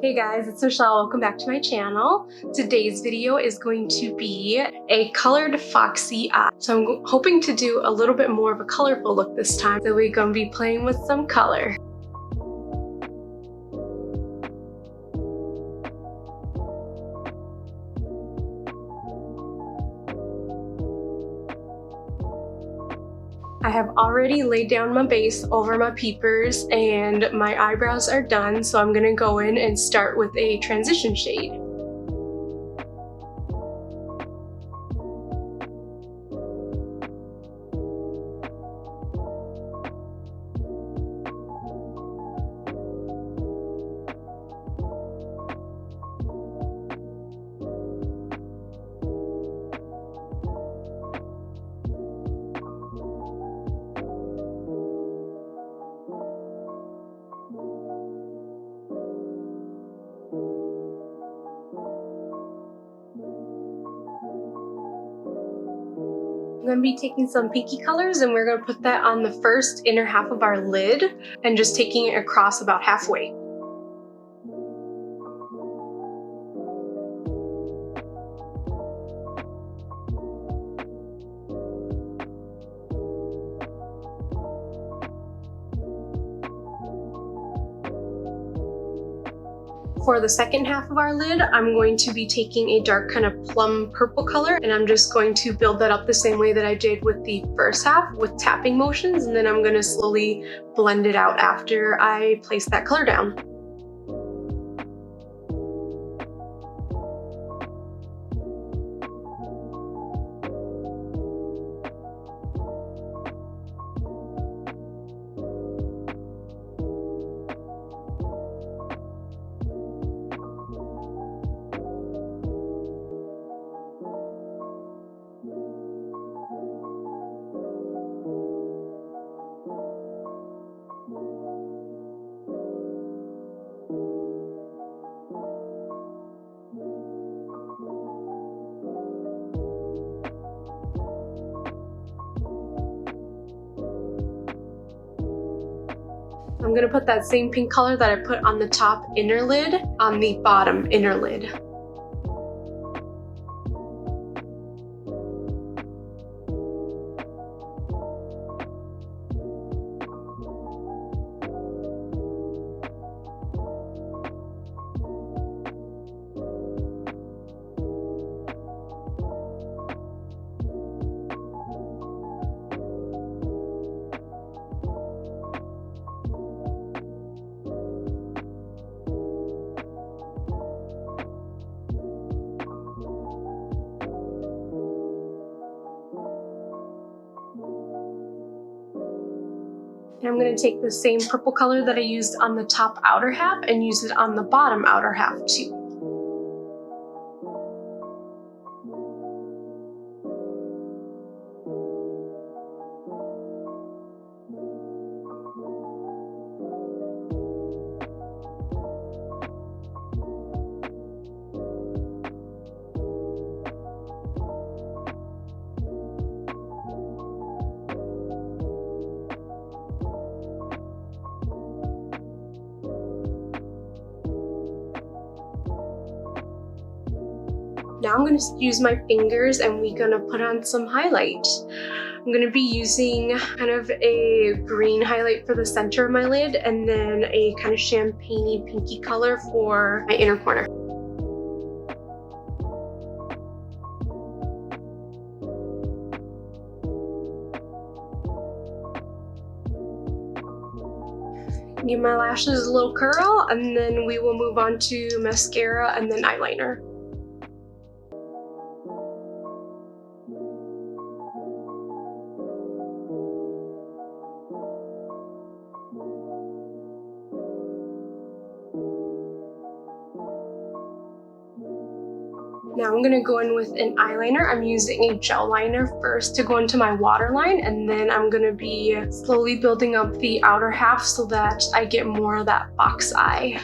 Hey guys, it's Michelle. Welcome back to my channel. Today's video is going to be a colored foxy eye. So I'm hoping to do a little bit more of a colorful look this time. So we're going to be playing with some color. I have already laid down my base over my peepers and my eyebrows are done, so I'm gonna go in and start with a transition shade. I'm going to be taking some pinky colors and we're going to put that on the first inner half of our lid and just taking it across about halfway. For the second half of our lid, I'm going to be taking a dark kind of plum purple color, and I'm just going to build that up the same way that I did with the first half with tapping motions, and then I'm going to slowly blend it out after I place that color down. I'm going to put that same pink color that I put on the top inner lid on the bottom inner lid. And I'm going to take the same purple color that I used on the top outer half and use it on the bottom outer half too. Now I'm going to use my fingers and we're going to put on some highlight. I'm going to be using kind of a green highlight for the center of my lid and then a kind of champagne-y pinky color for my inner corner. Give my lashes a little curl and then we will move on to mascara and then eyeliner. Now I'm going to go in with an eyeliner. I'm using a gel liner first to go into my waterline, and then I'm going to be slowly building up the outer half so that I get more of that fox eye.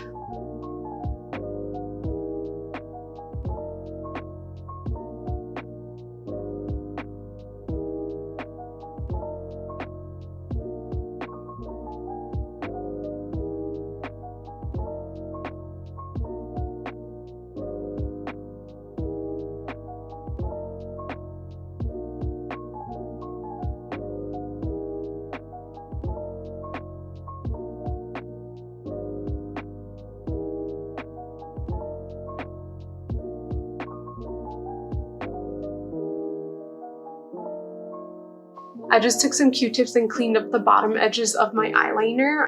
I just took some Q-tips and cleaned up the bottom edges of my eyeliner.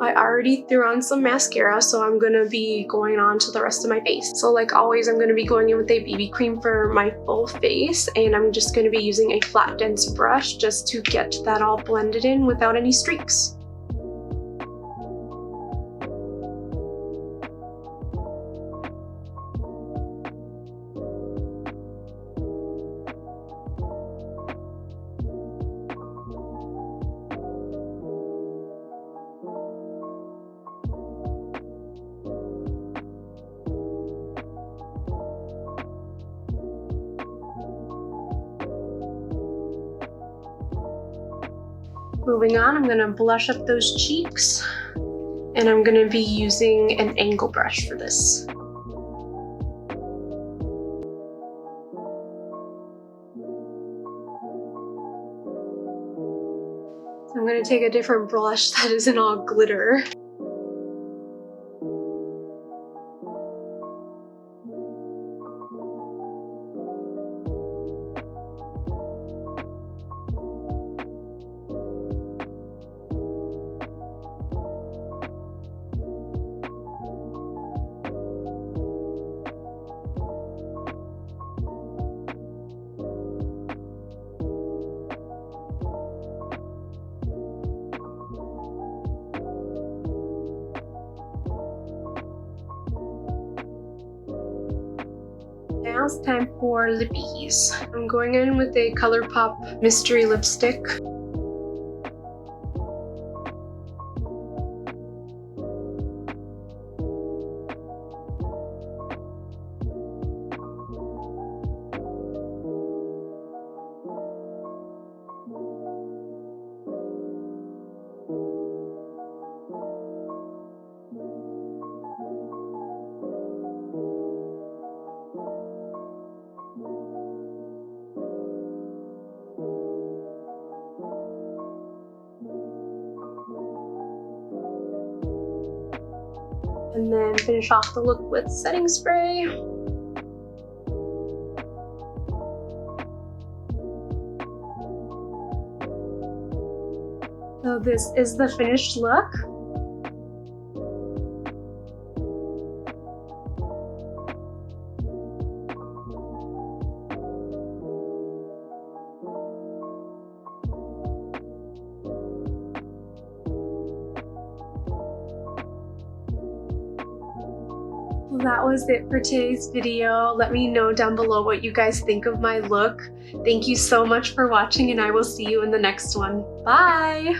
I already threw on some mascara, so I'm gonna be going on to the rest of my face. So like always, I'm gonna be going in with a BB cream for my full face, and I'm just gonna be using a flat dense brush just to get that all blended in without any streaks. Moving on, I'm going to blush up those cheeks, and I'm going to be using an angle brush for this. So I'm going to take a different brush that isn't all glitter. Now it's time for lippies. I'm going in with a ColourPop mystery lipstick. And then finish off the look with setting spray. So this is the finished look. That was it for today's video. Let me know down below what you guys think of my look. Thank you so much for watching, and I will see you in the next one. Bye!